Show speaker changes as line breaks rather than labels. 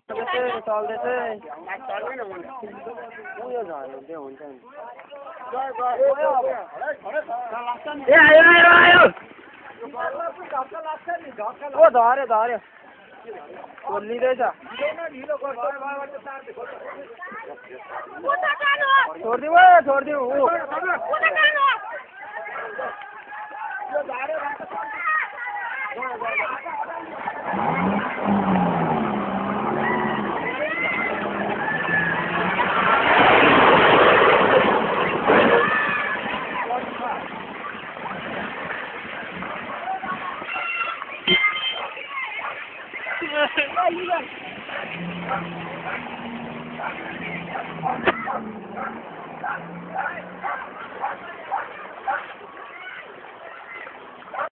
चल्दैछ उयो झर्यो हुन्छ नि ए आयो आयो आयो ओ झर्यो झर्यो खोलिँदैछ छोडिदिऊ